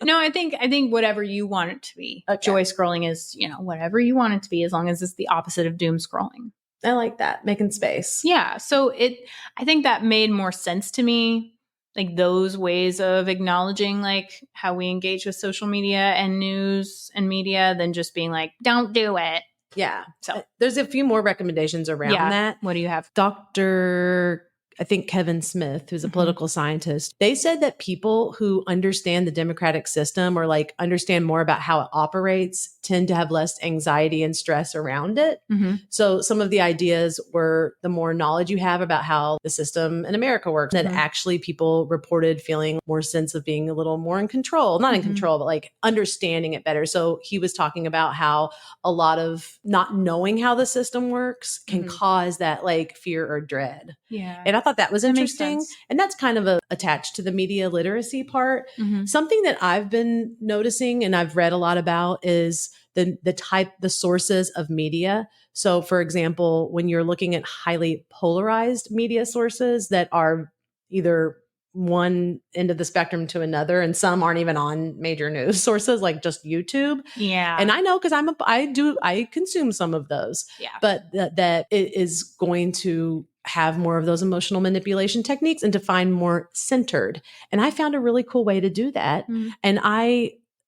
No, I think whatever you want it to be. Okay. Joy scrolling is, whatever you want it to be, as long as it's the opposite of doom scrolling. I like that. Making space. Yeah. So I think that made more sense to me. Like those ways of acknowledging like how we engage with social media and news and media than just being like, don't do it. Yeah. So there's a few more recommendations around that. What do you have? Dr. I think Kevin Smith, who's a political scientist, they said that people who understand the democratic system or like understand more about how it operates tend to have less anxiety and stress around it. Mm-hmm. So some of the ideas were the more knowledge you have about how the system in America works, that actually people reported feeling more sense of being a little more in control, not in control, but like understanding it better. So he was talking about how a lot of not knowing how the system works can cause that like fear or dread. Yeah. And I thought that was interesting. And that's kind of attached to the media literacy part. Mm-hmm. Something that I've been noticing and I've read a lot about is the sources of media. So for example, when you're looking at highly polarized media sources that are either one end of the spectrum to another, and some aren't even on major news sources like just YouTube. Yeah. And I know because I consume some of those. Yeah. But that it is going to have more of those emotional manipulation techniques and to find more centered. And I found a really cool way to do that. And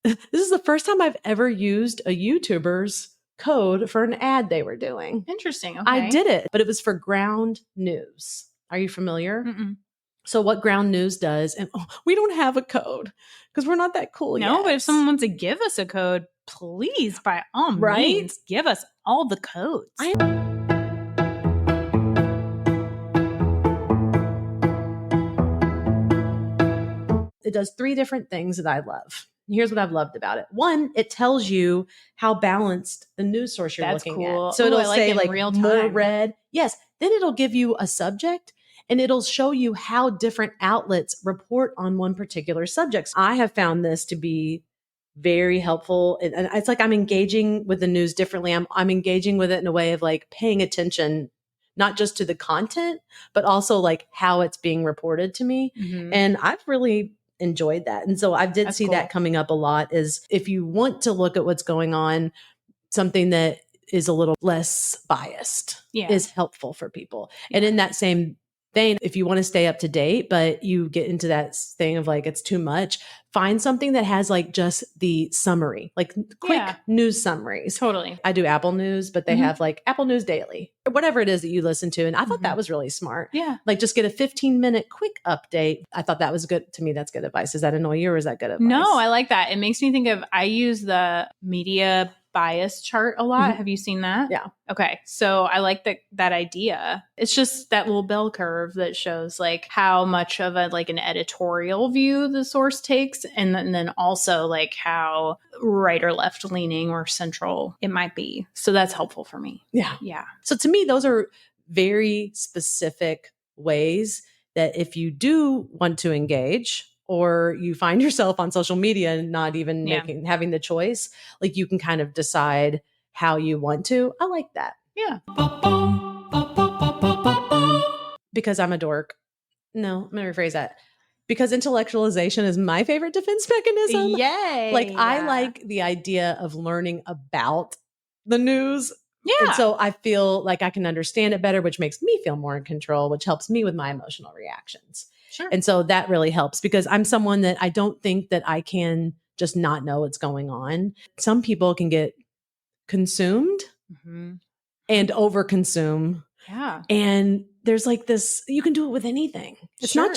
this is the first time I've ever used a YouTuber's code for an ad they were doing. Interesting. Okay. I did it, but it was for Ground News. Are you familiar? Mm-mm. So what Ground News does, and we don't have a code because we're not that cool yet. No, but if someone wants to give us a code, please, by all Right? means, give us all the codes. It does 3 different things that I love. Here's what I've loved about it. One, it tells you how balanced the news source you're That's looking cool. at. So Ooh, it'll I like say it in like real more time. red. Yes. Then it'll give you a subject and it'll show you how different outlets report on one particular subject. I have found this to be very helpful. And it's like I'm engaging with the news differently. I'm engaging with it in a way of like paying attention, not just to the content, but also like how it's being reported to me. Mhm. And I've really enjoyed that. And so I did That's see cool. that coming up a lot is if you want to look at what's going on, something that is a little less biased Yeah. is helpful for people. And in that same vein, if you want to stay up to date, but you get into that thing of like, it's too much, find something that has like just the summary, like quick Yeah. news summaries. Totally. I do Apple News, but they Mhm. have like Apple News Daily or whatever it is that you listen to. And I thought that was really smart. Yeah. Like just get a 15-minute quick update. I thought that was good. To me, that's good advice. Does that annoy you or is that good advice? No, I like that. It makes me think of, I use the media bias chart a lot. Mhm. Have you seen that? Yeah. Okay. So I like that idea. It's just that little bell curve that shows like how much of a like an editorial view the source takes and then also like how right or left leaning or central it might be. So that's helpful for me. Yeah. Yeah. So to me, those are very specific ways that if you do want to engage or you find yourself on social media and not even having the choice, like you can kind of decide how you want to. I like that. Yeah. Because I'm a dork. No, I'm going to rephrase that. Because intellectualization is my favorite defense mechanism. Yay. Like I like the idea of learning about the news. Yeah. And so I feel like I can understand it better, which makes me feel more in control, which helps me with my emotional reactions. Sure. And so that really helps because I'm someone that I don't think that I can just not know what's going on. Some people can get consumed Mhm. and overconsume. Yeah. And there's like this, you can do it with anything. It's Sure.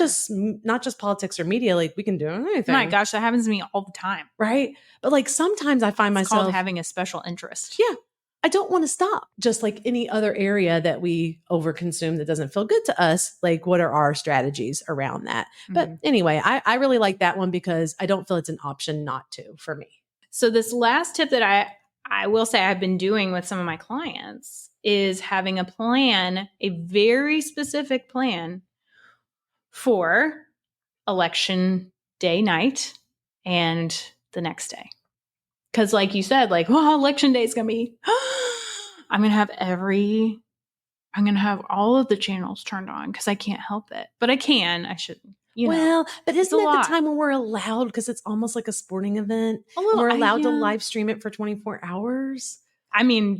not just politics or media. Like we can do anything. My gosh, that happens to me all the time. Right. But like sometimes I find It's called myself having a special interest. Yeah. I don't want to stop. Just like any other area that we overconsume that doesn't feel good to us, like what are our strategies around that? But anyway, I really like that one because I don't feel it's an option not to for me. So this last tip that I will say I've been doing with some of my clients is having a plan, a very specific plan for election day night and the next day. Because like you said, like, well, election day is going to be, I'm going to have all of the channels turned on because I can't help it. But I shouldn't. Well, but isn't a it the lot. time when we're allowed, because it's almost like a sporting event, A little, we're allowed to yeah. live stream it for 24 hours? I mean,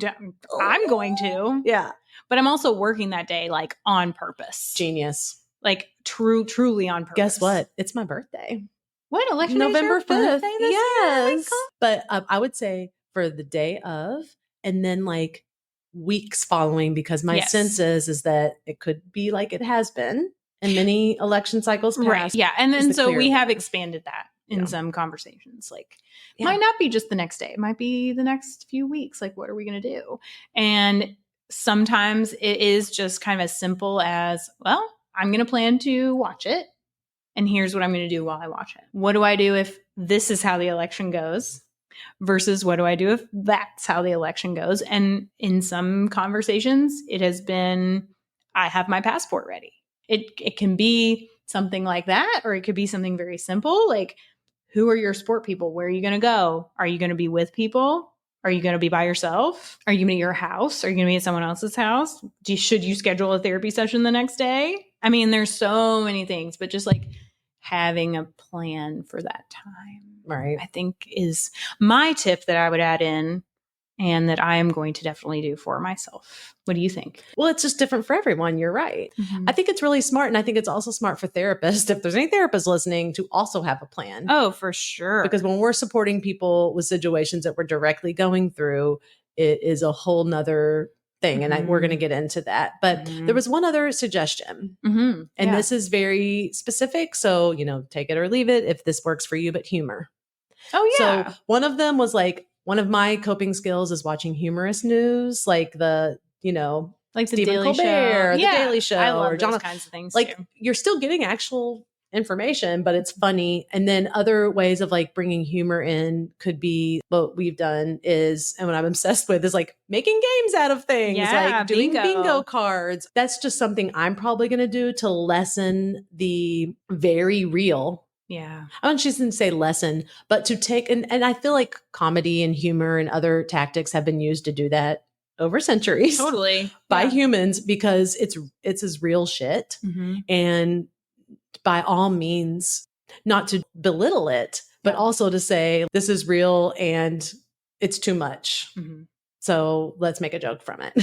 I'm going to. Yeah. But I'm also working that day, like on purpose. Genius. Like truly on purpose. Guess what? It's my birthday. What? Election day is November your 5th. birthday this year? Oh my Yes. But I would say for the day of, and then like weeks following, because my Yes. sense is that it could be like it has been in many election cycles past. Right. Yeah. And is then the so we clear have one. expanded that in some conversations. Like, Yeah. might not be just the next day. It might be the next few weeks. Like, what are we going to do? And sometimes it is just kind of as simple as, well, I'm going to plan to watch it. And here's what I'm going to do while I watch it. What do I do if this is how the election goes? Versus what do I do if that's how the election goes? And in some conversations, it has been, I have my passport ready. It can be something like that, or it could be something very simple, like, who are your sport people? Where are you going to go? Are you going to be with people? Are you going to be by yourself? Are you going to be at your house? Are you going to be at someone else's house? Should you schedule a therapy session the next day? I mean, there's so many things, but just like having a plan for that time, right, I think is my tip that I would add in and that I am going to definitely do for myself. What do you think? Well, it's just different for everyone. You're right. I think it's really smart. And I think it's also smart for therapists, if there's any therapists listening, to also have a plan. Oh, for sure. Because when we're supporting people with situations that we're directly going through, it is a whole nother thing. And we're going to get into that. But there was one other suggestion. And this is very specific. So, take it or leave it if this works for you, but humor. Oh, yeah. So one of them was like, one of my coping skills is watching humorous news, like the like the Stephen Daily Colbert, Show. the Daily Show, I love or those kinds of things like too. you're still getting actual information, but it's funny. And then other ways of like bringing humor in could be what we've done is, and what I'm obsessed with is like making games out of things, Yeah, like doing bingo. bingo cards. That's just something I'm probably going to do to lessen the very real. Yeah. I don't just say lessen, but to take, and I feel like comedy and humor and other tactics have been used to do that over centuries. Totally. By Yeah. humans, because it's as real shit. Mhm. And by all means, not to belittle it, but also to say this is real and it's too much. Mhm. So let's make a joke from it.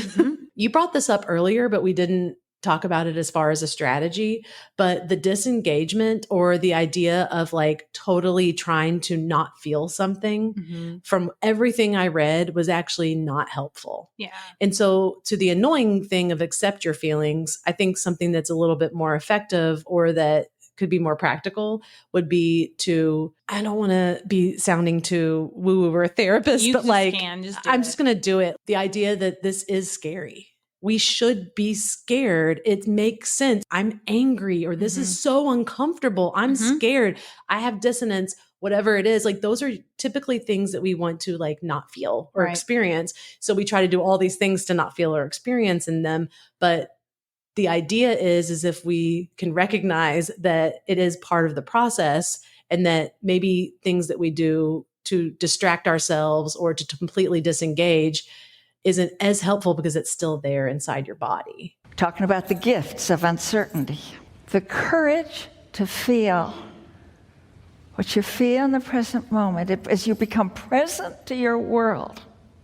You brought this up earlier, but we didn't talk about it as far as a strategy. But the disengagement, or the idea of like totally trying to not feel something, from everything I read, was actually not helpful. Yeah. And so, to the annoying thing of accept your feelings, I think something that's a little bit more effective, or that could be more practical, would be to, I don't want to be sounding too woo-woo or a therapist, You but just like, can, just do I'm it. just going to do it. The idea that this is scary. We should be scared. It makes sense. I'm angry, or this is so uncomfortable. I'm scared. I have dissonance, whatever it is. Like, those are typically things that we want to like not feel or Right. experience. So we try to do all these things to not feel or experience in them. But the idea is if we can recognize that it is part of the process, and that maybe things that we do to distract ourselves or to completely disengage isn't as helpful because it's still there inside your body. Talking about the gifts of uncertainty, the courage to feel what you feel in the present moment. As you become present to your world,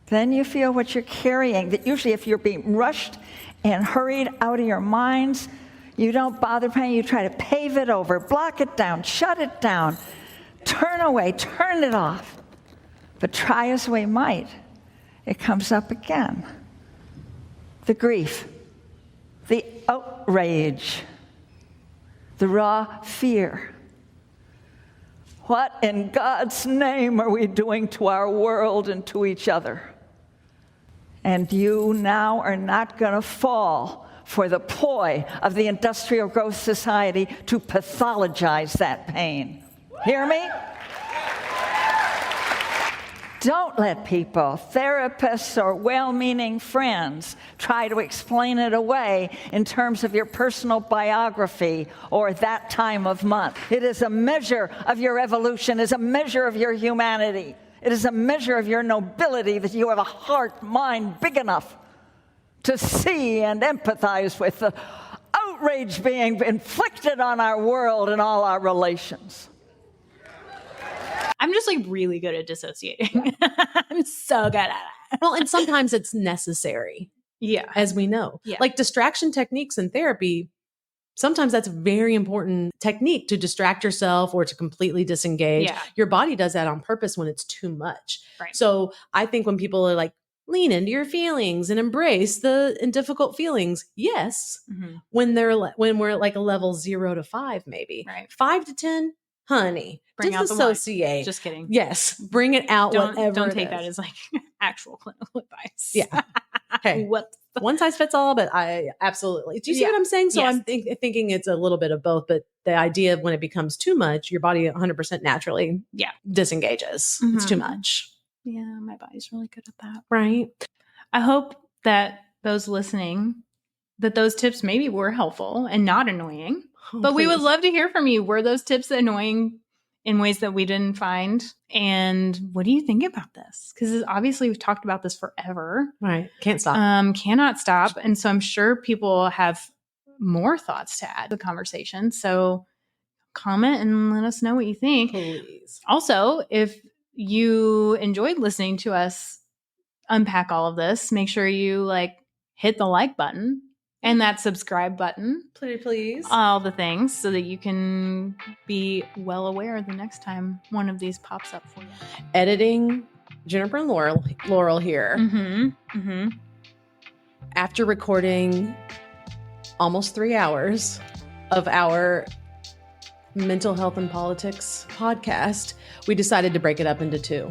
then you feel what you're carrying. That usually, if you're being rushed and hurried out of your minds, you don't bother paying. You try to pave it over, block it down, shut it down, turn away, turn it off. But try as we might, it comes up again. The grief, the outrage, the raw fear. What in God's name are we doing to our world and to each other? And you now are not going to fall for the ploy of the industrial growth society to pathologize that pain. Hear me? Don't let people, therapists or well-meaning friends, try to explain it away in terms of your personal biography or that time of month. It is a measure of your evolution, it is a measure of your humanity. It is a measure of your nobility that you have a heart, mind big enough to see and empathize with the outrage being inflicted on our world and all our relations. I'm just like really good at dissociating. I'm so good at it. Well, and sometimes it's necessary. Yeah. As we know. Yeah. Like distraction techniques in therapy, sometimes that's a very important technique to distract yourself or to completely disengage. Yeah. Your body does that on purpose when it's too much. Right. So I think when people are like, lean into your feelings and embrace the and difficult feelings. Yes. When we're like a level 0 to 5, maybe. Right. 5 to 10, honey, Bring out the wine. disassociate. Just kidding. Yes. Bring it out. Whatever. Don't it take is. that as like actual clinical advice. Yeah. Hey, Whoops. one size fits all, but I absolutely. Do you see Yeah. what I'm saying? So Yes. I'm thinking it's a little bit of both, but the idea of when it becomes too much, your body 100% naturally disengages. It's too much. Yeah, my body's really good at that. Right. I hope that those listening, that those tips maybe were helpful and not annoying. But we would please. love to hear from you. Were those tips annoying in ways that we didn't find? And what do you think about this? Because obviously we've talked about this forever. Right. Can't stop. Cannot stop. And so I'm sure people have more thoughts to add to the conversation. So comment and let us know what you think. Please. Also, if you enjoyed listening to us unpack all of this, make sure you hit the like button and that subscribe button. Please. All the things so that you can be well aware the next time one of these pops up for you. Editing Jennifer and Laurel here. After recording almost 3 hours of our mental health and politics podcast, we decided to break it up into 2.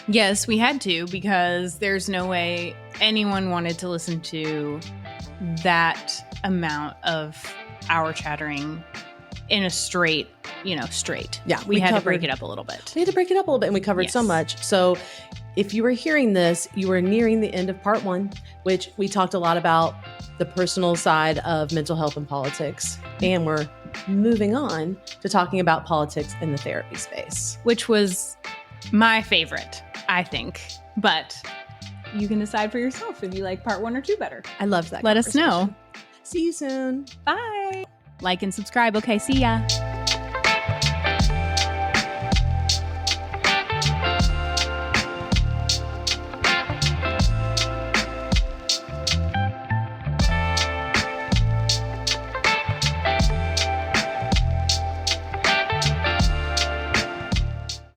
Yes, we had to, because there's no way anyone wanted to listen to that amount of our chattering in a straight. Yeah, we had to break it up a little bit. We had to break it up a little bit, and we covered so much. So if you were hearing this, you were nearing the end of part 1, which we talked a lot about the personal side of mental health and politics. And we're moving on to talking about politics in the therapy space, which was my favorite, I think. But you can decide for yourself if you like part 1 or 2 better. I love that. Let us know. See you soon. Bye. Like and subscribe. Okay, see ya.